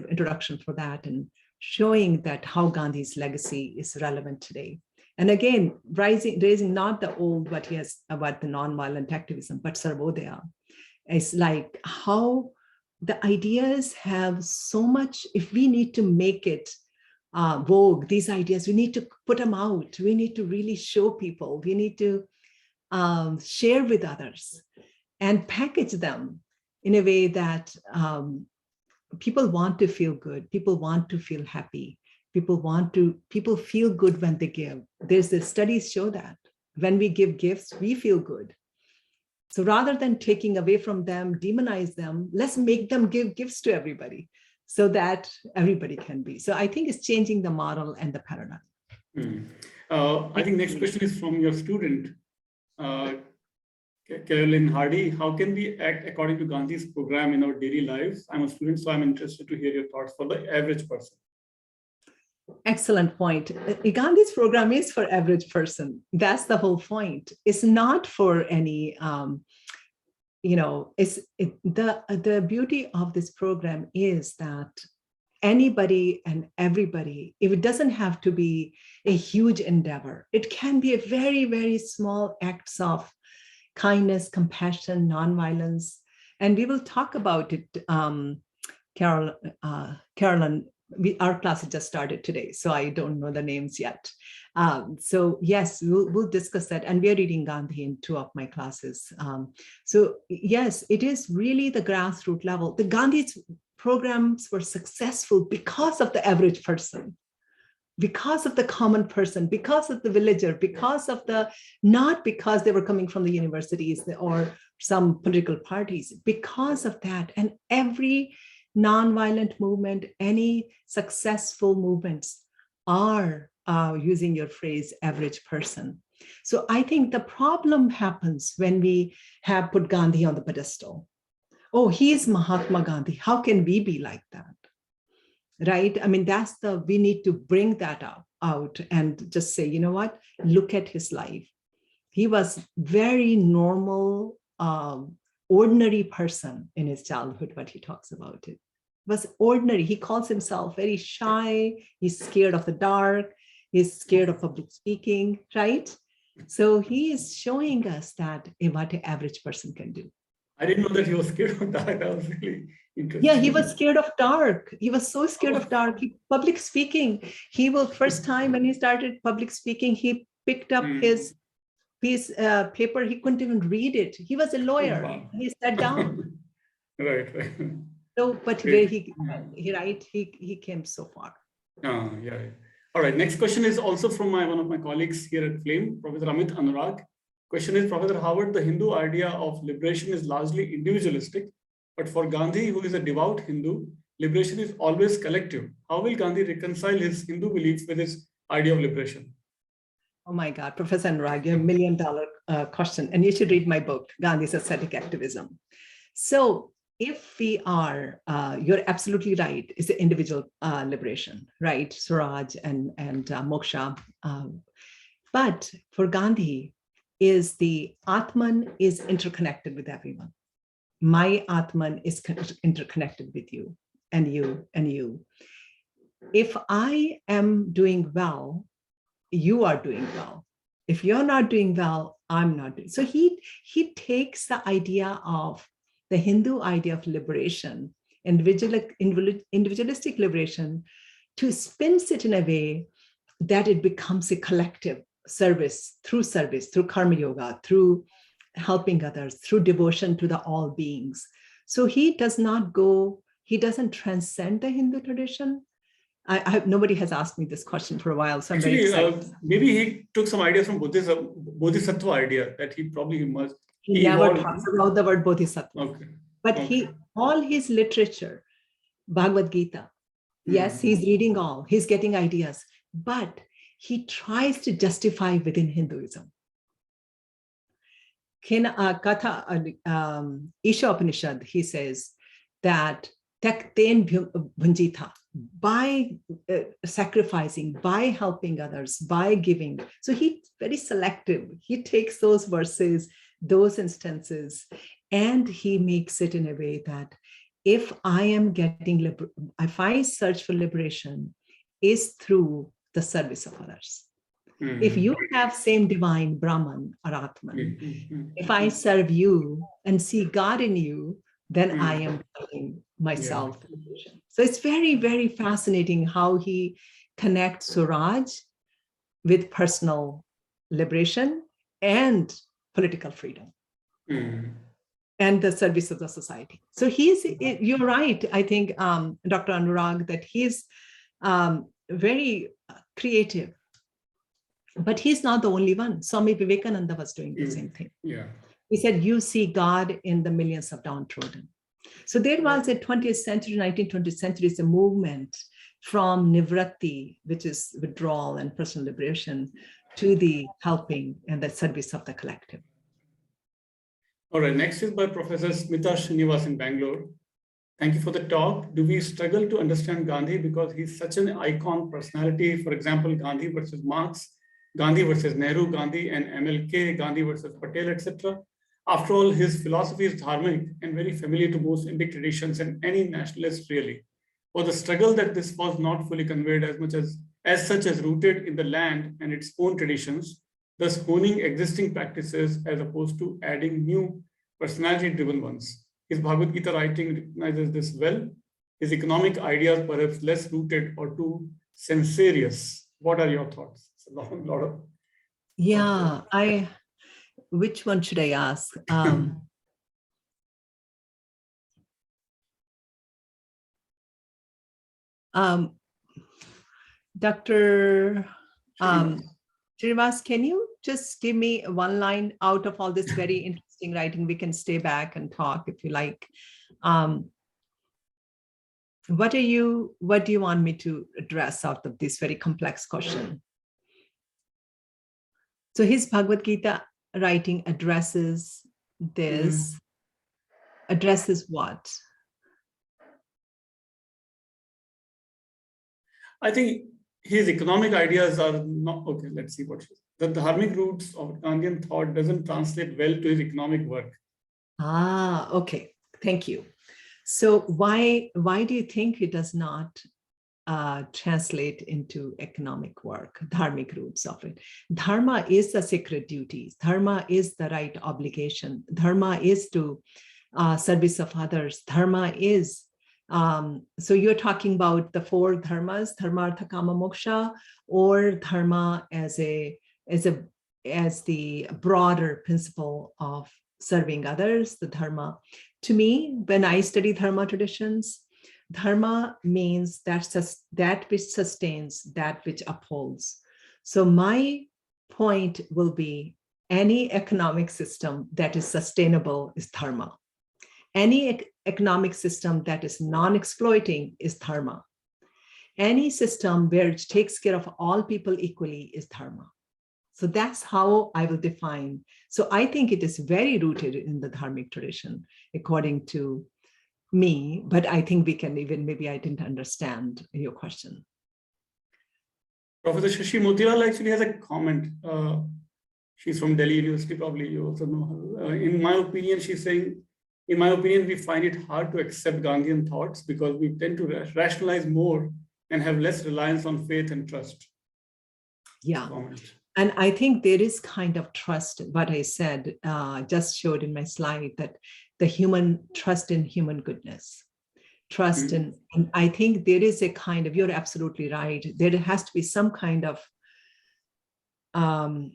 introduction for that and showing that how Gandhi's legacy is relevant today. And again, raising not the old, what he has about the nonviolent activism, but Sarvodaya. It's like how the ideas have so much, if we need to make it vogue, these ideas, we need to put them out. We need to really show people. We need to share with others and package them in a way that people want to feel good. People want to feel happy. People feel good when they give. The studies show that when we give gifts, we feel good. So rather than taking away from them, demonize them, let's make them give gifts to everybody, so that everybody can be. So I think it's changing the model and the paradigm. I think next question is from your student, Carolyn Hardy. How can we act according to Gandhi's program in our daily lives? I'm a student, so I'm interested to hear your thoughts for the average person. Excellent point. Gandhi's program is for average person. That's the whole point. It's not for any, the beauty of this program is that anybody and everybody, if it doesn't have to be a huge endeavor, it can be a very, very small acts of kindness, compassion, nonviolence. And we will talk about it Carolyn, our class has just started today, so I don't know the names yet. So yes, we'll discuss that. And we are reading Gandhi in 2 of my classes. So yes, it is really the grassroots level. The Gandhi's programs were successful because of the average person, because of the common person, because of the villager, because of not because they were coming from the universities or some political parties, because of that. And every nonviolent movement, any successful movements are, using your phrase, average person. So I think the problem happens when we have put Gandhi on the pedestal. Oh, he's Mahatma Gandhi. How can we be like that? Right? I mean, we need to bring that out and just say, you know what, look at his life. He was very normal, ordinary person in his childhood, what he talks about it. Was ordinary. He calls himself very shy. He's scared of the dark. He's scared of public speaking, right? So he is showing us that what an average person can do. I didn't know that he was scared of that. That was really interesting. Yeah, he was scared of dark. He was so scared of dark. Public speaking. He will, first time when he started public speaking, he picked up his piece paper. He couldn't even read it. He was a lawyer. Oh, wow. He sat down. Right. So, but where he came so far. Yeah. All right. Next question is also from one of my colleagues here at Flame, Professor Amit Anurag. Question is, Professor Howard, the Hindu idea of liberation is largely individualistic, but for Gandhi, who is a devout Hindu, liberation is always collective. How will Gandhi reconcile his Hindu beliefs with his idea of liberation? Oh my God, Professor Anurag, you have $1 million question, and you should read my book, Gandhi's Ascetic Activism. So if we are, you're absolutely right, it's the individual liberation, right? Swaraj and moksha. But for Gandhi, is the Atman is interconnected with everyone. My Atman is interconnected with you and you and you. If I am doing well, you are doing well. If you're not doing well, I'm not doing. So he takes the idea of the Hindu idea of liberation, individualistic liberation, to spins it in a way that it becomes a collective service, through karma yoga, through helping others, through devotion to the all beings. So he doesn't transcend the Hindu tradition. Nobody has asked me this question for a while, so I'm very excited. Maybe he took some ideas from Bodhisattva idea that he probably must. He never talks about the word Bodhisattva. Okay. But all his literature, Bhagavad Gita, yes, he's reading he's getting ideas, but he tries to justify within Hinduism. Isha Upanishad, he says that by sacrificing, by helping others, by giving. So he's very selective. He takes those verses, those instances, and he makes it in a way that if I search for liberation, is through the service of others. Mm-hmm. If you have same divine Brahman or Atman, if I serve you and see God in you, then I am telling myself. Yeah. So it's very, very fascinating how he connects Swaraj with personal liberation and political freedom. Mm-hmm. And the service of the society. So you're right, I think, Dr. Anurag, that he's very creative, but he's not the only one. Swami Vivekananda was doing the same thing. Yeah. He said, you see God in the millions of downtrodden. So there was a 20th century, 19th century, a movement from nivratti, which is withdrawal and personal liberation, to the helping and the service of the collective. All right, next is by Professor Smita Srinivas in Bangalore. Thank you for the talk. Do we struggle to understand Gandhi because he's such an icon personality? For example, Gandhi versus Marx, Gandhi versus Nehru, Gandhi and MLK, Gandhi versus Patel, etc. After all, his philosophy is dharmic and very familiar to most Indic traditions and any nationalist really. For the struggle that this was not fully conveyed as such as rooted in the land and its own traditions, thus honing existing practices as opposed to adding new personality-driven ones. His Bhagavad Gita writing recognizes this well. his economic ideas perhaps less rooted or too censorious? What are your thoughts? It's a lot of. Yeah, which one should I ask? Dr. Srinivas, can you just give me one line out of all this very interesting writing? We can stay back and talk if you like. What do you want me to address out of this very complex question? So his Bhagavad Gita writing addresses this, addresses what? I think his economic ideas are not, okay, let's see what she says. The dharmic roots of Gandhian thought doesn't translate well to his economic work. Ah, okay, thank you. So why do you think it does not translate into economic work, dharmic roots of it? Dharma is the sacred duties. Dharma is the right obligation. Dharma is to service of others. Dharma is, so you're talking about the four dharmas, dharma, artha, kama, moksha, or dharma as the broader principle of serving others, the dharma. To me, when I study dharma traditions, dharma means that which sustains, that which upholds. So my point will be any economic system that is sustainable is dharma. Any economic system that is non-exploiting is dharma. Any system where it takes care of all people equally is dharma. So that's how I will define. So I think it is very rooted in the dharmic tradition, according to me, but I think we can even, maybe I didn't understand your question. Professor Shashi Motilal actually has a comment. She's from Delhi University, probably you also know her. In my opinion, she's saying, in my opinion, we find it hard to accept Gandhian thoughts because we tend to rationalize more and have less reliance on faith and trust. Yeah. And I think there is kind of trust, what I said, just showed in my slide, that the human trust in human goodness, trust in, and I think there is a kind of, you're absolutely right, there has to be some kind of, and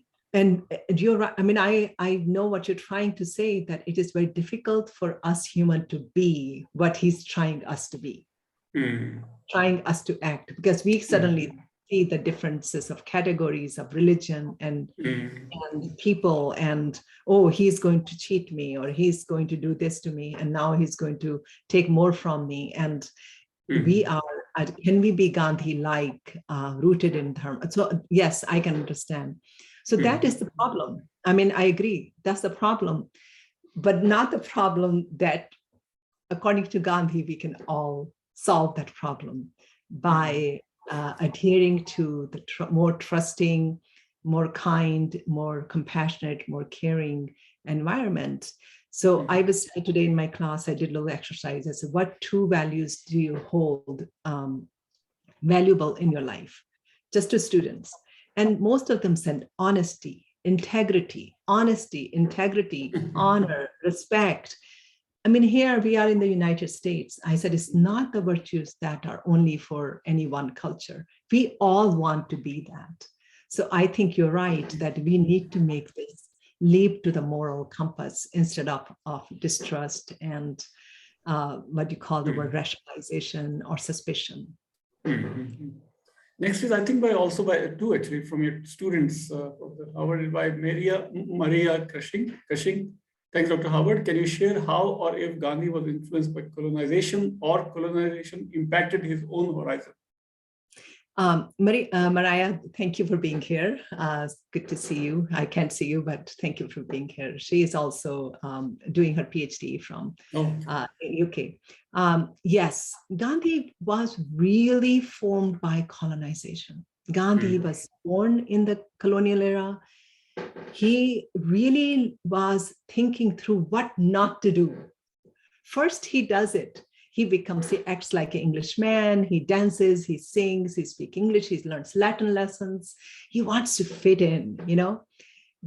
you're right, I mean, I know what you're trying to say, that it is very difficult for us human to be what he's trying us to be, trying us to act, because we suddenly see the differences of categories of religion and people, and oh, he's going to cheat me, or he's going to do this to me, and now he's going to take more from me. And we are, can we be Gandhi like, rooted in Dharma? So yes, I can understand. So that is the problem. I mean, I agree, that's the problem, but not the problem that, according to Gandhi, we can all solve that problem by adhering to the more trusting, more kind, more compassionate, more caring environment. So I was today in my class, I did a little exercise. I said, what two values do you hold valuable in your life? Just to students. And most of them said honesty, integrity, honor, respect. I mean, here we are in the United States. I said, it's not the virtues that are only for any one culture. We all want to be that. So I think you're right that we need to make this leap to the moral compass instead of distrust and what you call the word rationalization or suspicion. Next is, I think, by two actually from your students, Howard, by Maria Cushing. Thanks, Dr. Howard. Can you share how or if Gandhi was influenced by colonization or colonization impacted his own horizon? Mariah, thank you for being here. Good to see you. I can't see you, but thank you for being here. She is also doing her Ph.D. from UK. Yes, Gandhi was really formed by colonization. Gandhi was born in the colonial era. He really was thinking through what not to do. First, he does it. He acts like an Englishman, he dances, he sings, he speaks English, he learns Latin lessons. He wants to fit in, you know.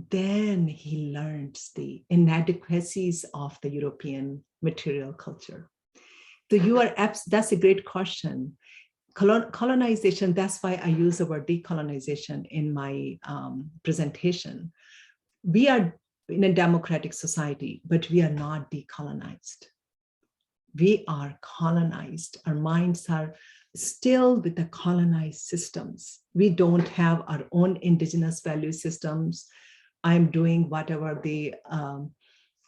Then he learns the inadequacies of the European material culture. So that's a great question. Colonization, that's why I use the word decolonization in my presentation. We are in a democratic society, but we are not decolonized. We are colonized. Our minds are still with the colonized systems. We don't have our own indigenous value systems. I'm doing whatever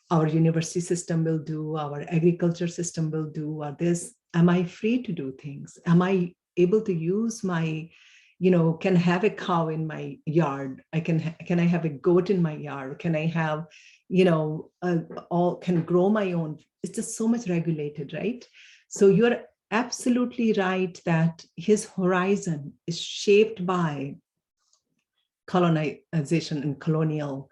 our university system will do, our agriculture system will do, or this. Am I free to do things? Am I able to use my, can I have a cow in my yard? Can I have a goat in my yard? Can I have, can grow my own? It's just so much regulated, right? So you're absolutely right that his horizon is shaped by colonization and colonial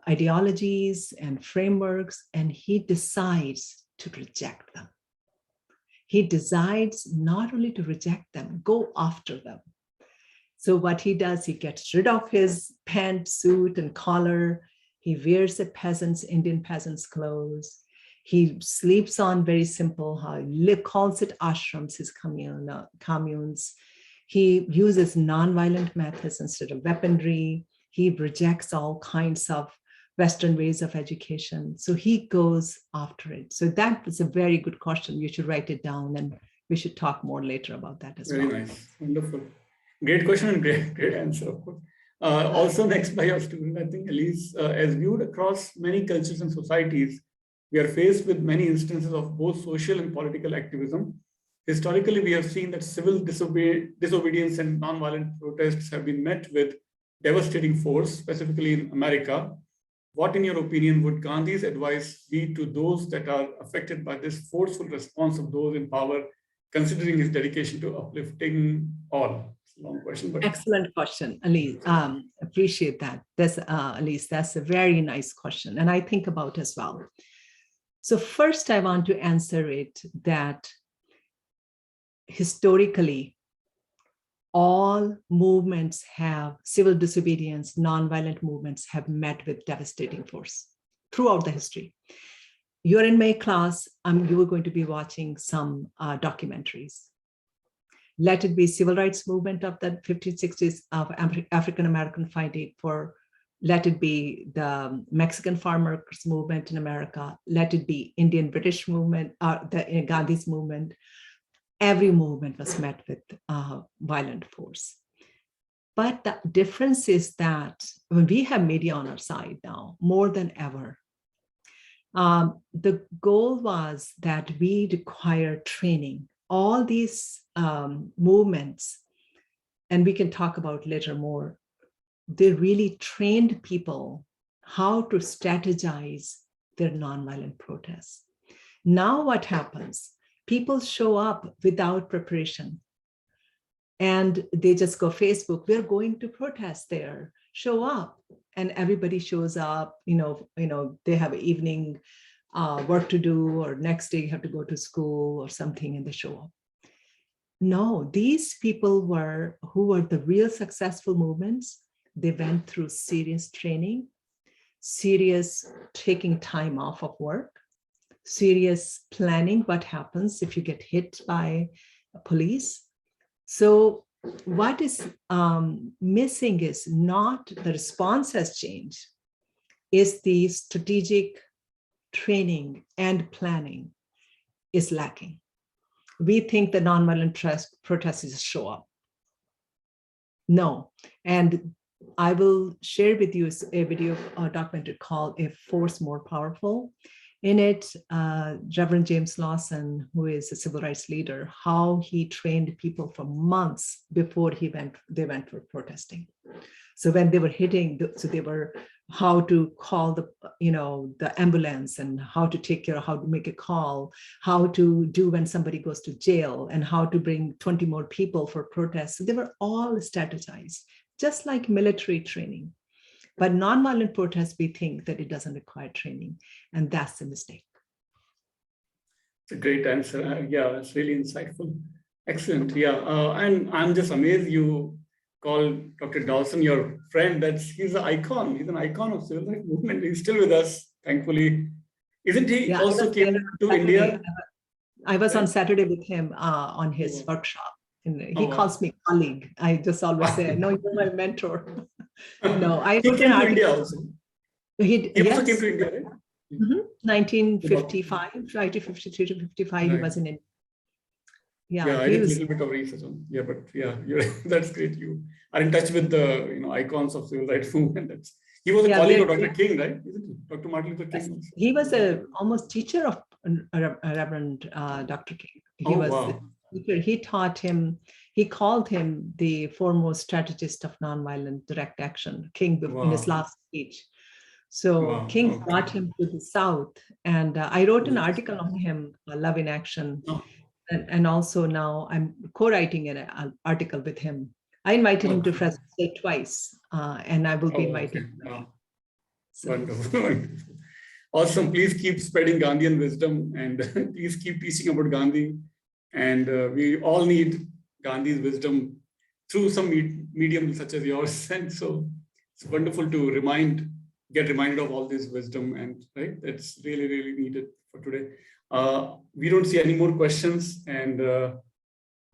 ideologies and frameworks, and he decides to reject them. He decides not only to reject them, go after them. So what he does, he gets rid of his pantsuit and collar. He wears Indian peasant's clothes. He sleeps on very simple, he calls it ashrams, his communes. He uses nonviolent methods instead of weaponry. He rejects all kinds of Western ways of education. So he goes after it. So that is a very good question. You should write it down, and we should talk more later about that as well. Very nice. Wonderful. Great question and great answer, of course. Also next by your student, I think Elise, as viewed across many cultures and societies, we are faced with many instances of both social and political activism. Historically, we have seen that civil disobedience and nonviolent protests have been met with devastating force, specifically in America. What, in your opinion, would Gandhi's advice be to those that are affected by this forceful response of those in power, considering his dedication to uplifting all? It's a long question, but excellent question, Elise. Appreciate that. Elise, that's a very nice question, and I think about as well. So first, I want to answer it that historically, all movements have, civil disobedience, nonviolent movements have met with devastating force throughout the history. You're in my class, you are going to be watching some documentaries. Let it be civil rights movement of the 50s, 60s of African-American fighting for, let it be the Mexican farmers movement in America, let it be Indian British movement, the Gandhi's movement. Every movement was met with violent force. But the difference is that when we have media on our side now, more than ever, the goal was that we require training. All these movements, and we can talk about later more, they really trained people how to strategize their nonviolent protests. Now what happens? People show up without preparation and they just go Facebook, we're going to protest there, show up, and everybody shows up, they have evening work to do, or next day you have to go to school or something, and they show up. No, these people who were the real successful movements. They went through serious training, serious taking time off of work, serious planning what happens if you get hit by police. So what is missing is not the response has changed, is the strategic training and planning is lacking. We think the nonviolent protests show up. No, and I will share with you a video documentary called A Force More Powerful. In it, Reverend James Lawson, who is a civil rights leader, how he trained people for months before they went for protesting. So when they were how to call the ambulance, and how to take care of, how to make a call, how to do when somebody goes to jail, and how to bring 20 more people for protests. So they were all strategized, just like military training. But nonviolent protests, we think that it doesn't require training, and that's a mistake. It's a great answer. Yeah, it's really insightful. Excellent. Yeah, and I'm just amazed you call Dr. Dawson your friend. He's an icon. He's an icon of civil rights movement. He's still with us, thankfully. Isn't he also came to India? I was Right. on Saturday with him on his workshop. And he Oh, wow. calls me colleague. I just always say, no, you're my mentor. No, I He wrote came an to India article. also. He Also came yes, to India, right? 1955, 1953 to 55. He was in India. Yeah, I did a little bit of research on. Yeah, but yeah, that's great. You are in touch with the icons of civil rights movement. He was a colleague of Dr. King, right? Isn't he? Dr. Martin Luther King. Also. He was almost teacher of Reverend Dr. King. He was the teacher. He taught him. He called him the foremost strategist of nonviolent direct action. King in his last speech. So King brought him to the South, and I wrote an article on him, Love in Action. And also now I'm co-writing an article with him. I invited him to Fresno State twice, and I will be inviting him. Wow. So. Wonderful. Awesome. Please keep spreading Gandhian wisdom, and please keep teaching about Gandhi. And we all need Gandhi's wisdom through some medium such as yours. And so it's wonderful to get reminded of all this wisdom, and right, that's really, really needed for today. We don't see any more questions, and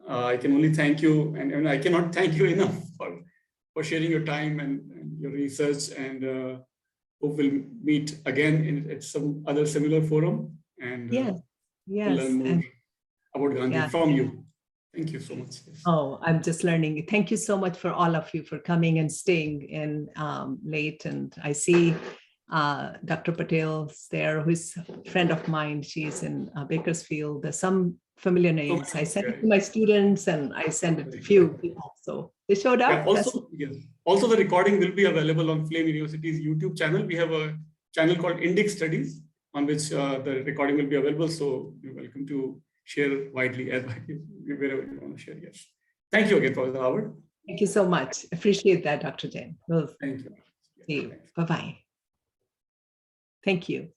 I can only thank you, and I cannot thank you enough for sharing your time and your research, and hope we'll meet again at some other similar forum, and we'll learn more about Gandhi from you. Thank you so much. Yes. Oh, I'm just learning. Thank you so much for all of you for coming and staying in late. And I see Dr. Patel's there, who's a friend of mine. She's in Bakersfield. There's some familiar names. I sent it to my students, and I sent it to a few people. So they showed up. Also, the recording will be available on Flame University's YouTube channel. We have a channel called Index Studies, on which the recording will be available. So you're welcome to share widely, wherever you want to share. Yes. Thank you again, Professor Howard. Thank you so much. Appreciate that, Dr. Jain. Thank you. See you. Bye-bye. Thank you.